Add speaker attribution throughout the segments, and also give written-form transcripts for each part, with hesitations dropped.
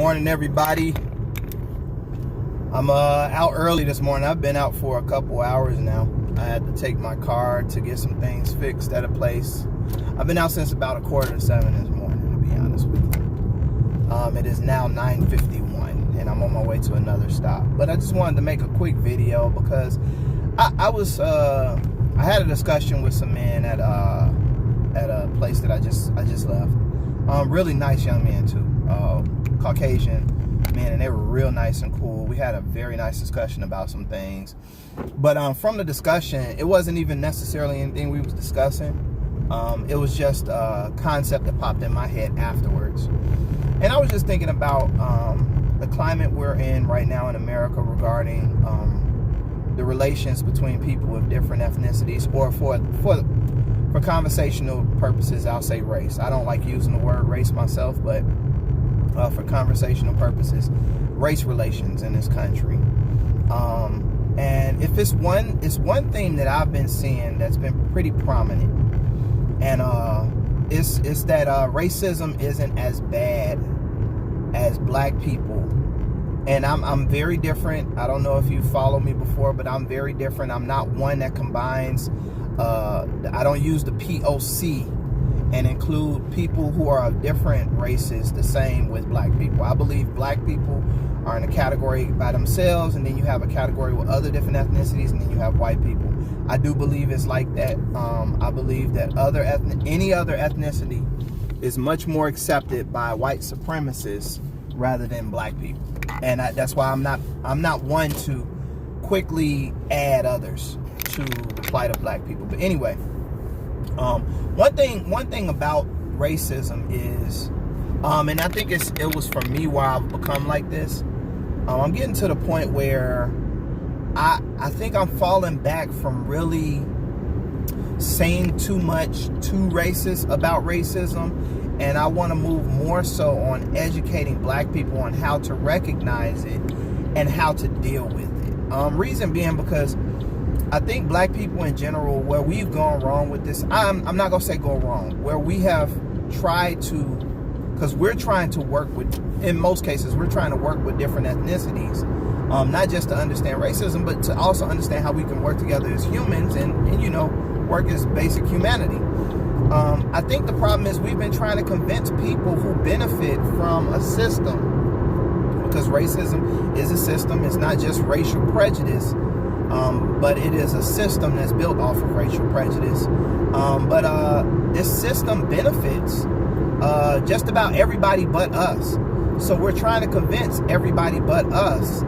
Speaker 1: Morning, everybody. I'm out early this morning. I've been out for a couple hours now. I had to take my car to get some things fixed at a place. I've been out since about 6:45 this morning, to be honest with you. It is now 9:51 and I'm on my way to another stop. But I just wanted to make a quick video because I had a discussion with some men at a place that I just left. Really nice young men too. Caucasian men, and they were real nice and cool. We had a very nice discussion about some things, but from the discussion, it wasn't even necessarily anything we was discussing. It was just a concept that popped in my head afterwards, and I was just thinking about the climate we're in right now in America regarding the relations between people with different ethnicities, or for conversational purposes, I'll say race. I don't like using the word race myself, but for conversational purposes, race relations in this country. And if it's one thing that I've been seeing that's been pretty prominent, and it's that racism isn't as bad as black people. And I'm very different. I don't know if you followed me before, but I'm very different. I'm not one that combines. I don't use the POC and include people who are of different races the same with black people. I believe black people are in a category by themselves, and then you have a category with other different ethnicities, and then you have white people. I do believe it's like that. I believe that any other ethnicity is much more accepted by white supremacists rather than black people, and that's why I'm not one to quickly add others to the plight of black people. But anyway, one thing about racism is, and I think it was for me why I've become like this. I'm getting to the point where I think I'm falling back from really saying too much too racist about racism, and I want to move more so on educating black people on how to recognize it and how to deal with it. Reason being because I think black people in general, where we've gone wrong with this, I'm not going to say go wrong, where we have tried to, because we're trying to work with, in most cases, we're trying to work with different ethnicities, not just to understand racism, but to also understand how we can work together as humans and you know, work as basic humanity. I think the problem is we've been trying to convince people who benefit from a system, because racism is a system. It's not just racial prejudice. But it is a system that's built off of racial prejudice. But this system benefits just about everybody but us. So we're trying to convince everybody but us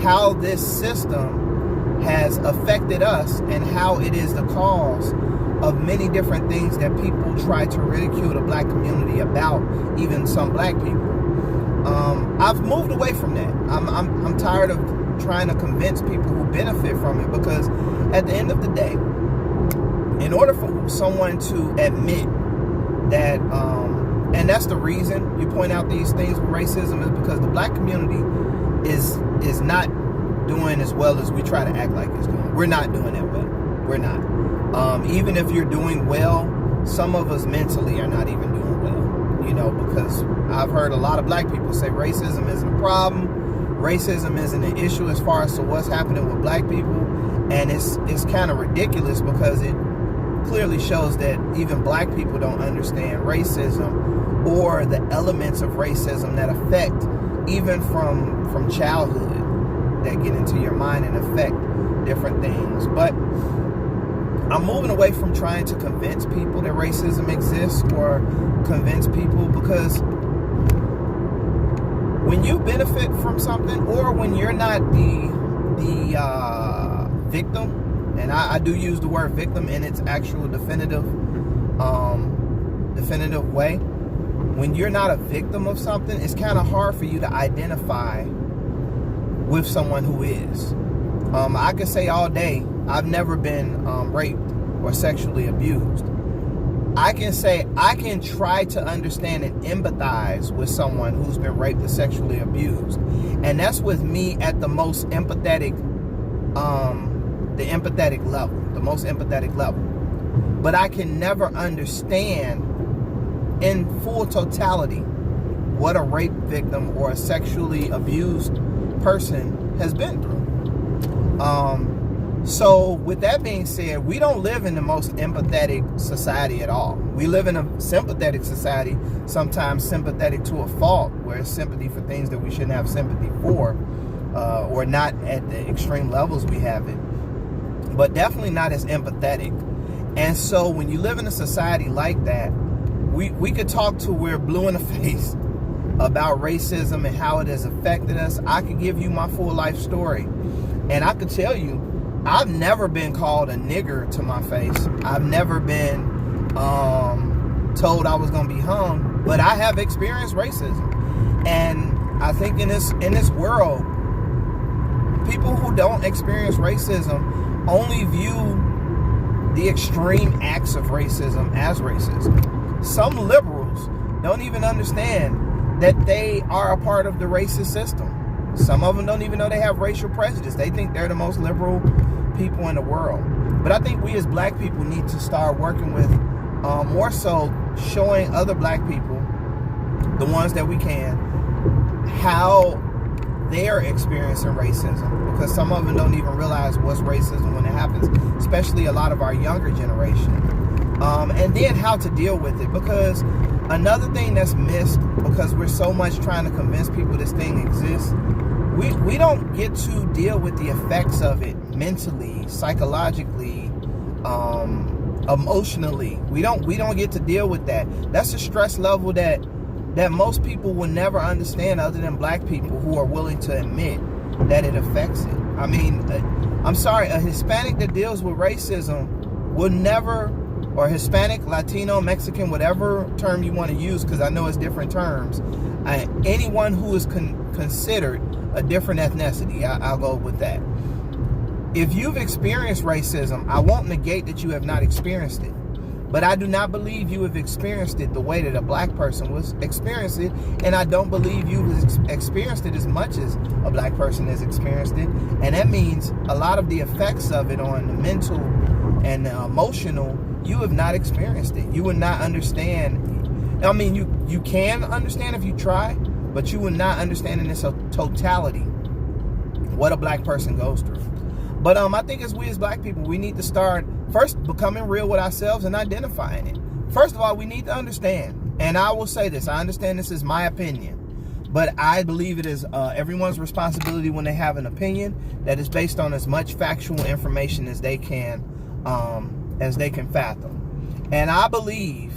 Speaker 1: how this system has affected us and how it is the cause of many different things that people try to ridicule the black community about, even some black people. I've moved away from that. I'm tired of trying to convince people who benefit from it, because at the end of the day, in order for someone to admit that, and that's the reason you point out these things with racism, is because the black community is not doing as well as we try to act like it's doing. We're not doing that well. We're not. Even if you're doing well, some of us mentally are not even doing well, you know, because I've heard a lot of black people say racism isn't a problem. Racism isn't an issue as far as to what's happening with black people, and it's kind of ridiculous because it clearly shows that even black people don't understand racism or the elements of racism that affect even from childhood, that get into your mind and affect different things. But I'm moving away from trying to convince people that racism exists, or convince people, because when you benefit from something, or when you're not the victim, and I do use the word victim in its actual definitive way, when you're not a victim of something, it's kind of hard for you to identify with someone who is. I could say all day, I've never been raped or sexually abused. I can say I can try to understand and empathize with someone who's been raped or sexually abused, and that's with me at the most empathetic, the most empathetic level. But I can never understand in full totality what a rape victim or a sexually abused person has been through. So with that being said, we don't live in the most empathetic society at all. We live in a sympathetic society, sometimes sympathetic to a fault, where it's sympathy for things that we shouldn't have sympathy for, or not at the extreme levels we have it, but definitely not as empathetic. And so when you live in a society like that, we could talk till we're blue in the face about racism and how it has affected us. I could give you my full life story, and I could tell you, I've never been called a nigger to my face. I've never been told I was going to be hung, but I have experienced racism. And I think in this world, people who don't experience racism only view the extreme acts of racism as racism. Some liberals don't even understand that they are a part of the racist system. Some of them don't even know they have racial prejudice. They think they're the most liberal people in the world. But I think we as black people need to start working with more so showing other black people, the ones that we can, how they're experiencing racism, because some of them don't even realize what's racism when it happens, especially a lot of our younger generation. And then how to deal with it, because another thing that's missed, because we're so much trying to convince people this thing exists, we don't get to deal with the effects of it mentally, psychologically, emotionally. We don't get to deal with that. That's a stress level that most people will never understand, other than black people who are willing to admit that it affects it. I mean, I'm sorry, a Hispanic that deals with racism will never, or Hispanic, Latino, Mexican, whatever term you want to use, because I know it's different terms. Anyone who is considered a different ethnicity, I'll go with that. If you've experienced racism, I won't negate that you have not experienced it. But I do not believe you have experienced it the way that a black person was experiencing it. And I don't believe you've experienced it as much as a black person has experienced it. And that means a lot of the effects of it on the mental and the emotional, you have not experienced it. You would not understand. I mean, you can understand if you try, but you would not understand in its totality what a black person goes through. But I think as we as black people, we need to start first becoming real with ourselves and identifying it. First of all, we need to understand, and I will say this, I understand this is my opinion, but I believe it is everyone's responsibility when they have an opinion that is based on as much factual information as they can fathom. And I believe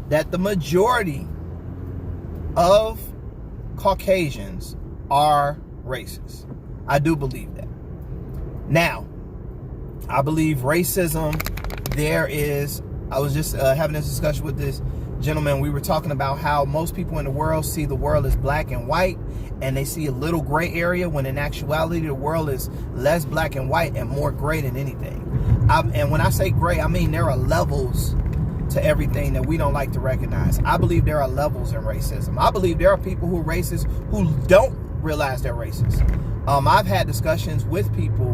Speaker 1: that the majority of Caucasians are racist. I do believe that. Now, I believe racism, I was just having this discussion with this gentleman. We were talking about how most people in the world see the world as black and white, and they see a little gray area, when in actuality the world is less black and white and more gray than anything. And when I say gray, I mean there are levels to everything that we don't like to recognize. I believe there are levels in racism. I believe there are people who are racist who don't realize they're racist. I've had discussions with people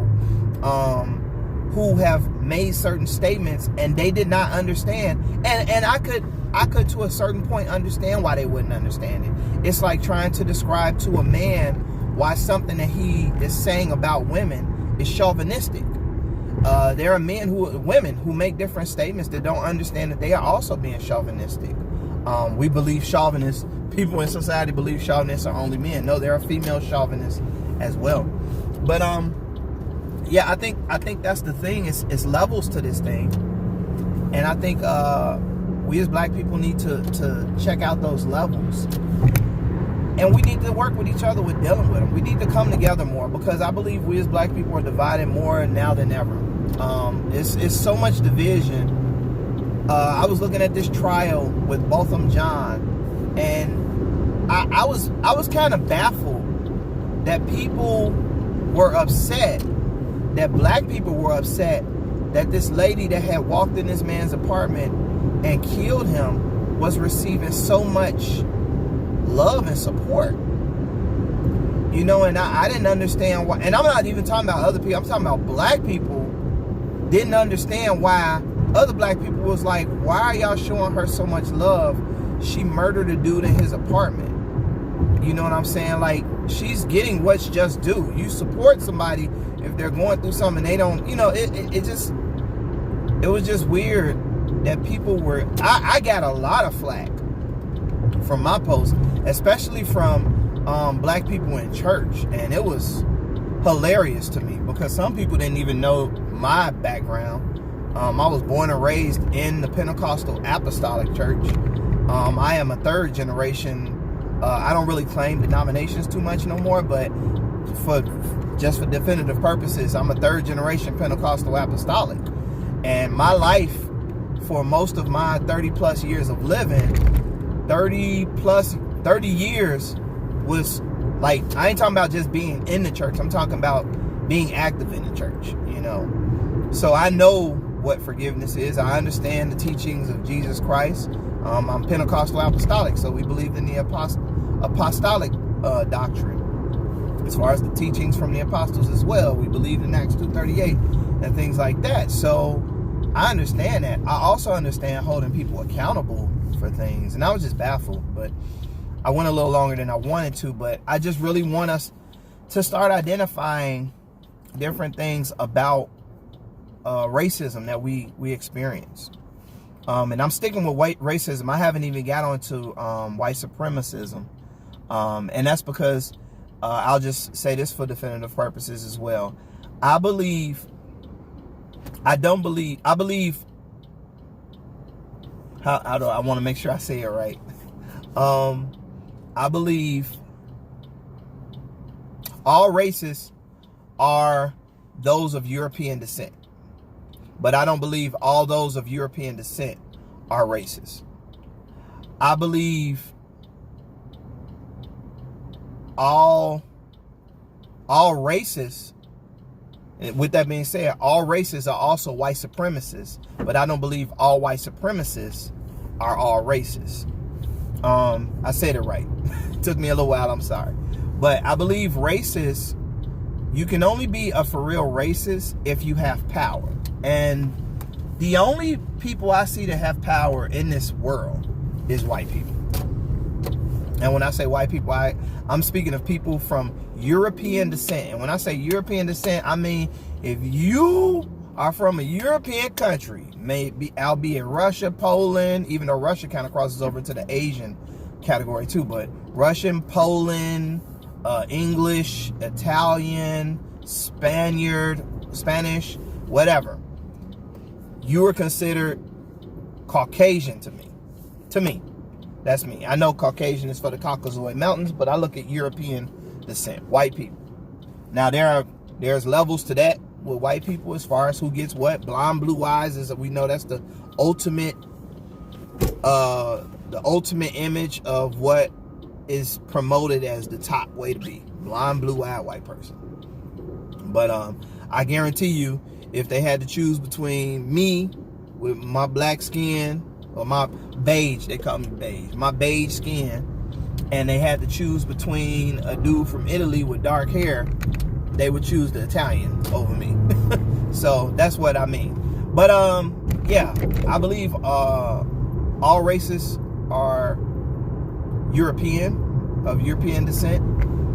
Speaker 1: who have made certain statements and they did not understand. And I could to a certain point understand why they wouldn't understand it. It's like trying to describe to a man why something that he is saying about women is chauvinistic. There are women who make different statements that don't understand that they are also being chauvinistic. We believe chauvinists, people in society believe chauvinists are only men. No, there are female chauvinists as well. But yeah, I think that's the thing. It's levels to this thing, and I think we as black people need to check out those levels, and we need to work with each other with dealing with them. We need to come together more, because I believe we as black people are divided more now than ever. It's so much division. I was looking at this trial with Botham Jean, and I was kind of baffled that people were upset, that black people were upset that this lady that had walked in this man's apartment and killed him was receiving so much love and support. You know, and I didn't understand why. And I'm not even talking about other people. I'm talking about black people didn't understand why other black people was like, why are y'all showing her so much love? She murdered a dude in his apartment. You know what I'm saying? Like, she's getting what's just due. You support somebody if they're going through something, they don't, it was just weird that people were, I got a lot of flack from my post, especially from black people in church, and it was hilarious to me because some people didn't even know my background. I was born and raised in the Pentecostal Apostolic Church. I am a third generation. I don't really claim denominations too much no more, but for definitive purposes, I'm a third generation Pentecostal Apostolic. And my life, for most of my 30 plus years of living, 30 years was like, I ain't talking about just being in the church. I'm talking about being active in the church, So I know what forgiveness is. I understand the teachings of Jesus Christ. I'm Pentecostal Apostolic, so we believe in the apostolic doctrine. As far as the teachings from the apostles as well, we believe in Acts 2:38 and things like that. So I understand that. I also understand holding people accountable for things, and I was just baffled. But I went a little longer than I wanted to. But I just really want us to start identifying different things about racism that we experience. And I'm sticking with white racism. I haven't even got onto white supremacism. And that's because I'll just say this for definitive purposes as well. I believe I want to make sure I say it right. I believe all races are those of European descent. But I don't believe all those of European descent are racist. I believe all races, with that being said, all races are also white supremacists. But I don't believe all white supremacists are all racists. I said it right. It took me a little while, I'm sorry. But I believe racists, you can only be a for real racist if you have power. And the only people I see that have power in this world is white people. And when I say white people, I'm speaking of people from European descent. And when I say European descent, I mean if you are from a European country, maybe albeit Russia, Poland, even though Russia kind of crosses over to the Asian category too, but Russian, Poland, English, Italian, Spanish, whatever. You are considered Caucasian to me. That's me. I know Caucasian is for the Caucasoid Mountains, but I look at European descent, white people. Now there's levels to that with white people as far as who gets what. Blonde, blue eyes is, we know that's the ultimate image of what is promoted as the top way to be. Blonde, blue-eyed white person. But I guarantee you, if they had to choose between me with my black skin, or my beige, they call me beige, my beige skin, and they had to choose between a dude from Italy with dark hair, they would choose the Italian over me. So that's what I mean. But yeah, I believe all races are European, of European descent,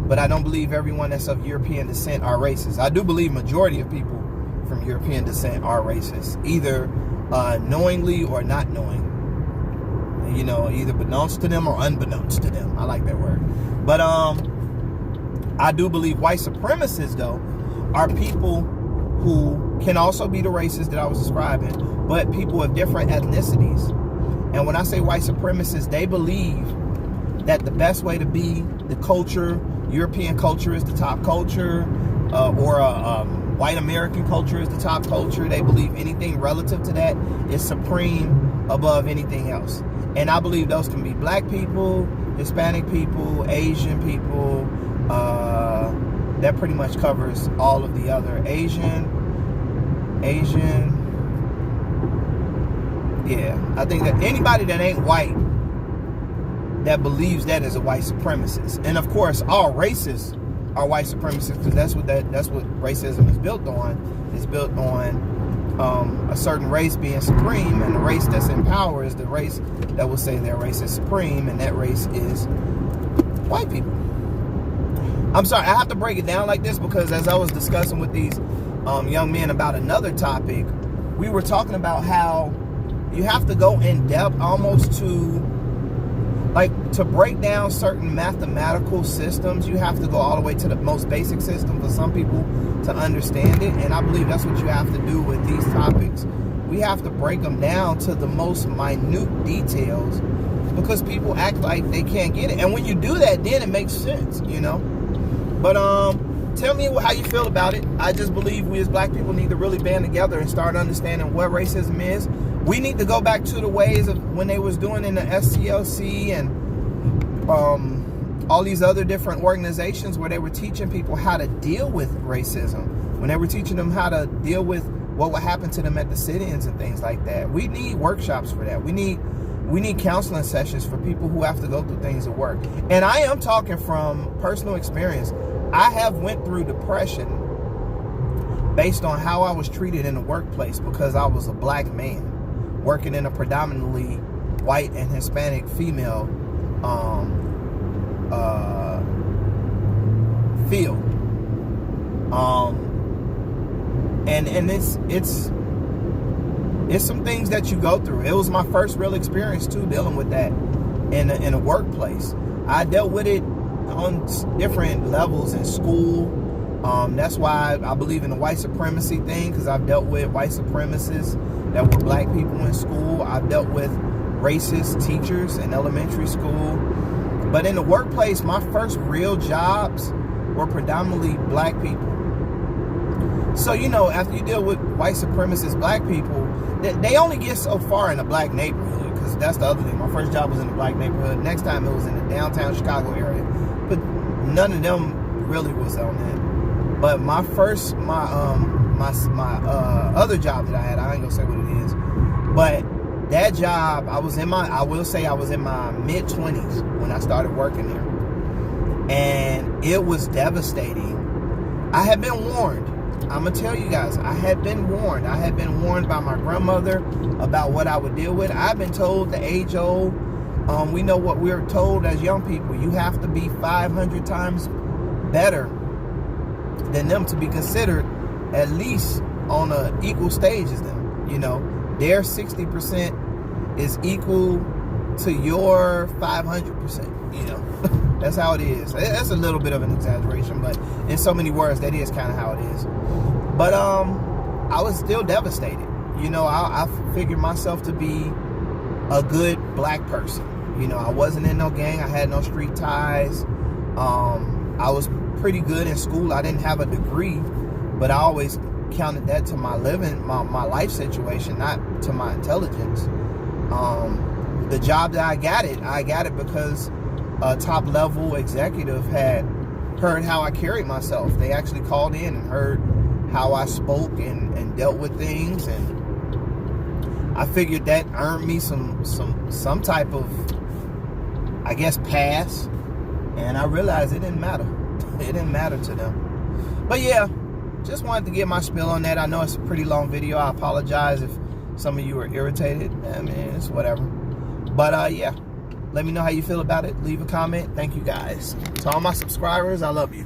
Speaker 1: but I don't believe everyone that's of European descent are racist. I do believe majority of people from European descent are racist, either knowingly or not knowing. Either beknownst to them or unbeknownst to them. I like that word. But I do believe white supremacists, though, are people who can also be the racists that I was describing, but people of different ethnicities. And when I say white supremacists, they believe that the best way to be the culture, European culture is the top culture, or white American culture is the top culture. They believe anything relative to that is supreme above anything else. And I believe those can be black people, Hispanic people, Asian people. That pretty much covers all of the other Asian. Yeah, I think that anybody that ain't white that believes that is a white supremacist. And of course, all races are white supremacists, because that's what racism is built on. It's built on a certain race being supreme, and the race that's in power is the race that will say their race is supreme, and that race is white people. I'm sorry, I have to break it down like this because as I was discussing with these young men about another topic, we were talking about how you have to go in depth almost to break down certain mathematical systems. You have to go all the way to the most basic system for some people to understand it. And I believe that's what you have to do with these topics. We have to break them down to the most minute details because people act like they can't get it. And when you do that, then it makes sense, you know. But tell me how you feel about it. I just believe we as black people need to really band together and start understanding what racism is. We need to go back to the ways of when they was doing in the SCLC and all these other different organizations where they were teaching people how to deal with racism, when they were teaching them how to deal with what would happen to them at the sit-ins and things like that. We need workshops for that. We need counseling sessions for people who have to go through things at work. And I am talking from personal experience. I have went through depression based on how I was treated in the workplace because I was a black man working in a predominantly white and Hispanic female field. And it's some things that you go through. It was my first real experience too, dealing with that in a workplace. I dealt with it on different levels in school. That's why I believe in the white supremacy thing, because I've dealt with white supremacists that were black people in school. I've dealt with racist teachers in elementary school. But in the workplace, my first real jobs were predominantly black people. So, you know, after you deal with white supremacist black people, they only get so far in a black neighborhood, because that's the other thing. My first job was in a black neighborhood. Next time it was in the downtown Chicago area. But none of them really was on that. But my other job that I had, I ain't gonna say what it is, but that job, I will say I was in my mid-20s when I started working there. And it was devastating. I had been warned. I'm going to tell you guys, I had been warned. I had been warned by my grandmother about what I would deal with. I've been told the age-old. We know what we're told as young people. You have to be 500 times better than them to be considered at least on an equal stage as them. You know, their 60% is equal to your 500%. You know, that's how it is. That's a little bit of an exaggeration, but in so many words, that is kind of how it is. But I was still devastated. You know, I figured myself to be a good black person. You know, I wasn't in no gang. I had no street ties. I was pretty good in school. I didn't have a degree, but I always counted that to my living, my life situation, not to my intelligence. The job that I got it because a top level executive had heard how I carried myself. They actually called in and heard how I spoke and dealt with things, and I figured that earned me some type of, I guess, pass. And I realized it didn't matter. It didn't matter to them. But yeah, just wanted to get my spill on that. I know it's a pretty long video. I apologize if some of you are irritated. I mean, it's whatever. But yeah, let me know how you feel about it. Leave a comment. Thank you guys. To all my subscribers, I love you.